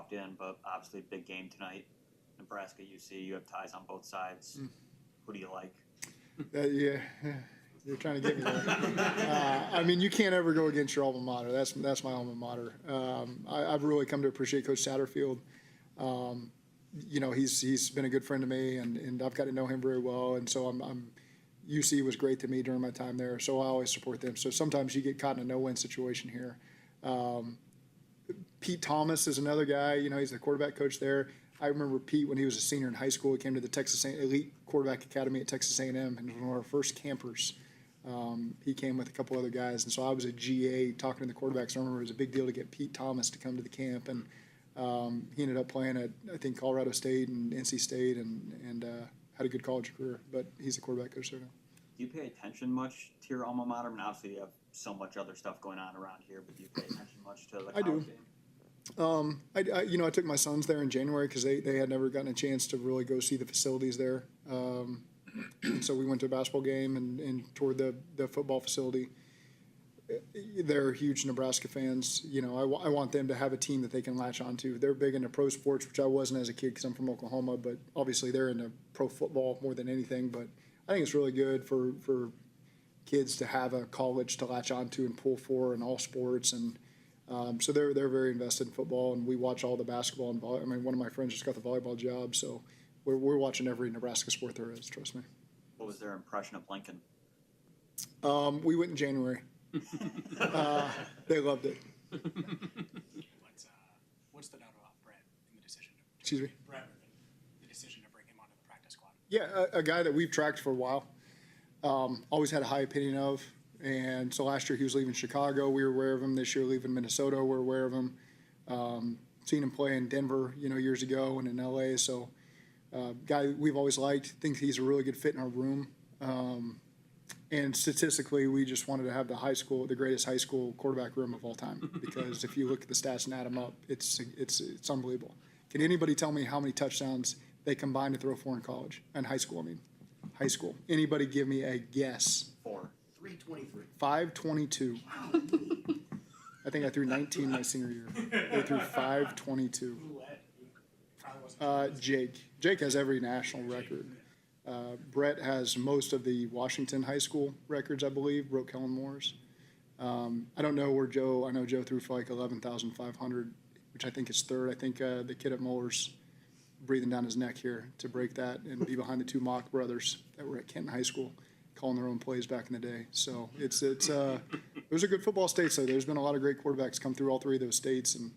dropped in, but obviously big game tonight. Nebraska, UC, you have ties on both sides. Who do you like? Yeah, you're trying to get me there. I mean, you can't ever go against your alma mater. That's my alma mater. I've really come to appreciate Coach Satterfield. He's been a good friend to me, and I've got to know him very well. And so UC was great to me during my time there, so I always support them. So sometimes you get caught in a no-win situation here. Pete Thomas is another guy. He's the quarterback coach there. I remember Pete when he was a senior in high school. He came to the Texas Elite Quarterback Academy at Texas A&M, and was one of our first campers. He came with a couple other guys, and so I was a GA talking to the quarterbacks. I remember it was a big deal to get Pete Thomas to come to the camp, and he ended up playing at, I think, Colorado State and NC State, and had a good college career. But he's a quarterback coach there now. Do you pay attention much to your alma mater? I mean, obviously you have so much other stuff going on around here, but do you pay attention much to the college game? I took my sons there in January because they had never gotten a chance to really go see the facilities there. And so we went to a basketball game and toured the football facility. They're huge Nebraska fans. I want them to have a team that they can latch onto. They're big into pro sports, which I wasn't as a kid because I'm from Oklahoma, but obviously they're into pro football more than anything. But I think it's really good for kids to have a college to latch onto and pull for in all sports. And so they're very invested in football, and we watch all the basketball and volleyball. I mean, one of my friends just got the volleyball job, so we're watching every Nebraska sport there is. Trust me. What was their impression of Lincoln? We went in January. They loved it. What stood out about Brett in the decision? Excuse me. Brett, the decision to bring him onto the practice squad. Yeah, a guy that we've tracked for a while. Always had a high opinion of. And so last year he was leaving Chicago. We were aware of him. This year leaving Minnesota, we're aware of him. Seen him play in Denver, years ago, and in LA. So guy we've always liked. Think he's a really good fit in our room. And statistically, we just wanted to have the greatest high school quarterback room of all time. Because if you look at the stats and add them up, it's unbelievable. Can anybody tell me how many touchdowns they combined to throw for in college and high school? High school. Anybody give me a guess? 4. 323. 522. I think I threw 19 my senior year. They threw 522. Jake has every national record. Brett has most of the Washington high school records, I believe. Broke Kellen Moore's. I don't know where I know Joe threw for like 11,500, which I think is third. I think the kid at Muller's breathing down his neck here to break that and be behind the two Mock brothers that were at Kenton High School, calling their own plays back in the day. So those are good football states. So there's been a lot of great quarterbacks come through all three of those states, and